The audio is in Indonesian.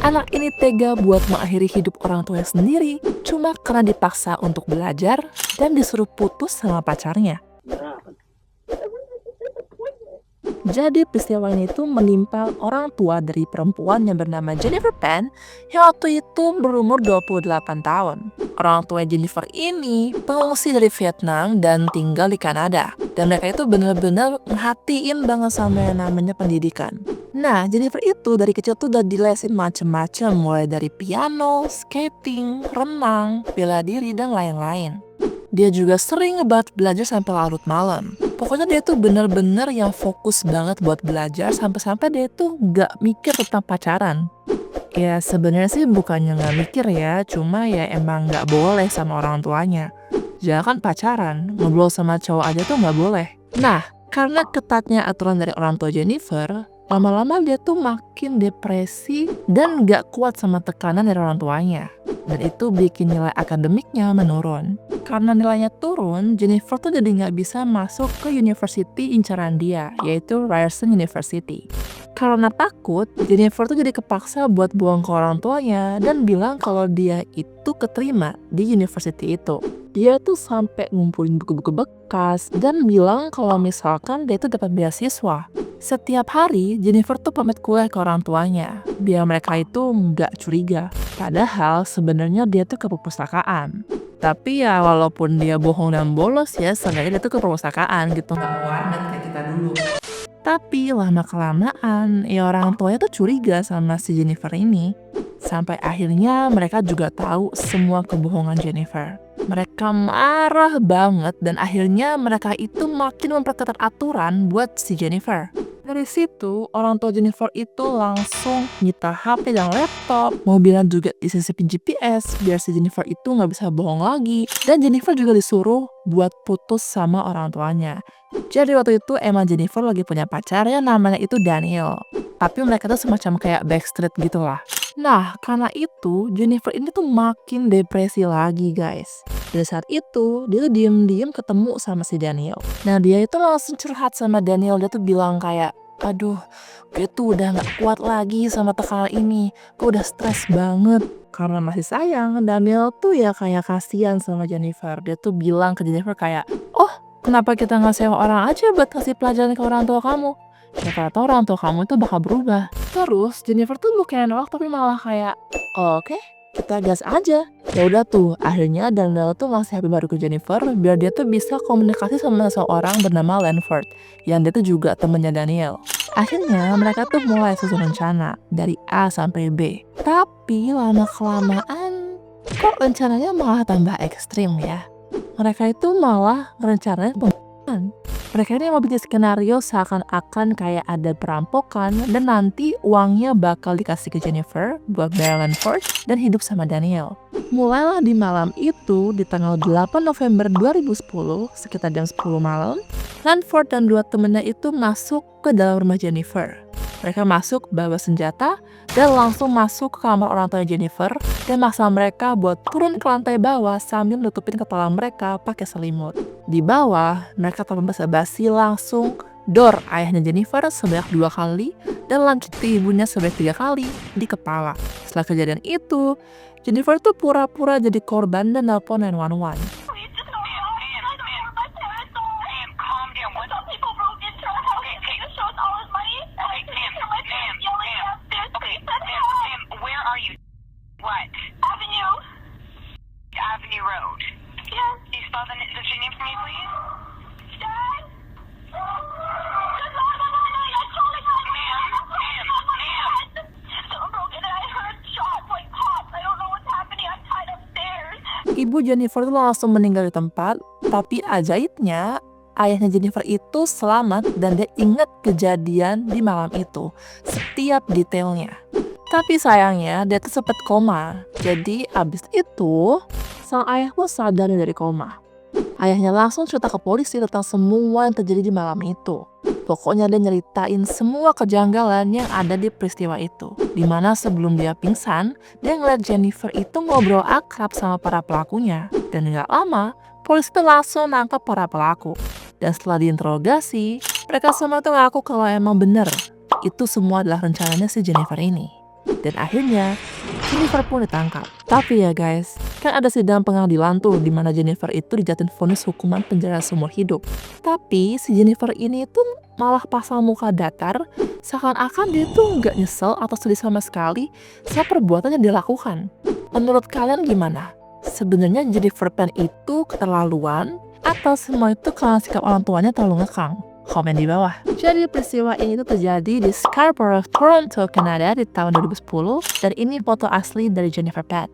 Anak ini tega buat mengakhiri hidup orang tuanya sendiri cuma karena dipaksa untuk belajar dan disuruh putus sama pacarnya. Jadi peristiwa ini tuh menimpa orang tua dari perempuan yang bernama Jennifer Penn yang waktu itu berumur 28 tahun. Orang tua Jennifer ini pengungsi dari Vietnam dan tinggal di Kanada. Dan mereka itu benar-benar ngehatiin banget sama yang namanya pendidikan. Nah, Jennifer itu dari kecil tuh udah dilesin macem-macem, mulai dari piano, skating, renang, bela diri, dan lain-lain. Dia juga sering banget belajar sampai larut malam. Pokoknya dia tuh bener-bener yang fokus banget buat belajar sampai-sampai dia tuh gak mikir tentang pacaran. Ya sebenarnya sih bukannya gak mikir ya, cuma ya emang gak boleh sama orang tuanya. Jangan kan pacaran, ngobrol sama cowok aja tuh gak boleh. Nah, karena ketatnya aturan dari orang tua Jennifer, lama-lama dia tuh makin depresi dan gak kuat sama tekanan dari orang tuanya. Dan itu bikin nilai akademiknya menurun. Karena nilainya turun, Jennifer tuh jadi nggak bisa masuk ke university incaran dia, yaitu Ryerson University. Karena takut, Jennifer tuh jadi kepaksa buat buang ke orang tuanya dan bilang kalau dia itu keterima di university itu. Dia tuh sampai ngumpulin buku-buku bekas dan bilang kalau misalkan dia itu dapat beasiswa. Setiap hari, Jennifer tuh pamit kue ke orang tuanya, biar mereka itu nggak curiga. Padahal sebenarnya dia tuh ke perpustakaan. Tapi ya walaupun dia bohong dan bolos ya, seenggaknya dia tuh ke perpustakaan gitu, nggak ke warnet kayak kita dulu. Tapi lama-kelamaan, ya orang tuanya tuh curiga sama si Jennifer ini. Sampai akhirnya mereka juga tahu semua kebohongan Jennifer. Mereka marah banget dan akhirnya mereka itu makin memperketat aturan buat si Jennifer. Dari situ, orang tua Jennifer itu langsung nyita HP dan laptop, mobilnya juga disisipin GPS biar si Jennifer itu nggak bisa bohong lagi. Dan Jennifer juga disuruh buat putus sama orang tuanya. Jadi waktu itu emang Jennifer lagi punya pacar yang namanya itu Daniel. Tapi mereka tuh semacam kayak backstreet gitu lah. Nah, karena itu Jennifer ini tuh makin depresi lagi guys. Dari saat itu, dia tuh diem-diem ketemu sama si Daniel. Nah, dia itu langsung curhat sama Daniel. Dia tuh bilang kayak, aduh, gue tuh udah gak kuat lagi sama tekanan ini. Gue udah stres banget. Karena masih sayang, Daniel tuh ya kayak kasihan sama Jennifer. Dia tuh bilang ke Jennifer kayak, oh, kenapa kita gak sewa orang aja buat kasih pelajaran ke orang tua kamu? Siapa tahu orang tua kamu itu bakal berubah. Terus Jennifer tuh bukan nolak tapi malah kayak, oh, oke, kita gas aja. Ya udah tuh, akhirnya Daniel tuh ngasih HP baru ke Jennifer biar dia tuh bisa komunikasi sama seseorang bernama Lanford, yang dia tuh juga temennya Daniel. Akhirnya mereka tuh mulai susun rencana dari A sampai B. Tapi lama-kelamaan kok rencananya malah tambah ekstrim ya. Mereka itu malah rencanain pembunuhan. Mereka ini mau bikin skenario seakan-akan kayak ada perampokan dan nanti uangnya bakal dikasih ke Jennifer buat bayar Lanford dan hidup sama Daniel. Mulailah di malam itu, di tanggal 8 November 2010, sekitar jam 10 malam, Lanford dan dua temennya itu masuk ke dalam rumah Jennifer. Mereka masuk bawa senjata dan langsung masuk ke kamar orang tua Jennifer dan maksa mereka buat turun ke lantai bawah sambil nutupin kepala mereka pakai selimut. Di bawah, mereka tanpa basa-basi langsung dor ayahnya Jennifer sebanyak 2 kali dan lanjuti ibunya sebanyak 3 kali di kepala. Setelah kejadian itu, Jennifer tuh pura-pura jadi korban dan nelpon 911. Avenue Road. Yes. Can you spell the name for me, please? Dad? Ma'am. Someone broke in and I heard shots like pops. I don't know what's happening. I'm tied upstairs. Ibu Jennifer tuh langsung meninggal di tempat, tapi ajaibnya ayahnya Jennifer itu selamat dan dia ingat kejadian di malam itu, setiap detailnya. Tapi sayangnya dia tuh sempat koma. Jadi abis itu sang ayah pun sadar dari koma. Ayahnya langsung cerita ke polisi tentang semua yang terjadi di malam itu. Pokoknya dia nyeritain semua kejanggalan yang ada di peristiwa itu. Dimana sebelum dia pingsan, dia ngeliat Jennifer itu ngobrol akrab sama para pelakunya. Dan gak lama, polisi tuh langsung nangkap para pelaku. Dan setelah diinterogasi, mereka semua tuh ngaku kalau emang bener itu semua adalah rencananya si Jennifer ini. Dan akhirnya Jennifer pun ditangkap. Tapi ya guys, kan ada sidang pengadilan tuh di mana Jennifer itu dijatuhin vonis hukuman penjara seumur hidup. Tapi si Jennifer ini tuh malah pasang muka datar, seakan-akan dia tuh nggak nyesel atau sedih sama sekali saat perbuatannya dilakukan. Menurut kalian gimana? Sebenarnya Jennifer Pan itu keterlaluan atau semua itu karena sikap orang tuanya terlalu ngekang? Komen di bawah. Jadi peristiwa ini tuh terjadi di Scarborough, Toronto, Kanada di tahun 2010 dan ini foto asli dari Jennifer Pan.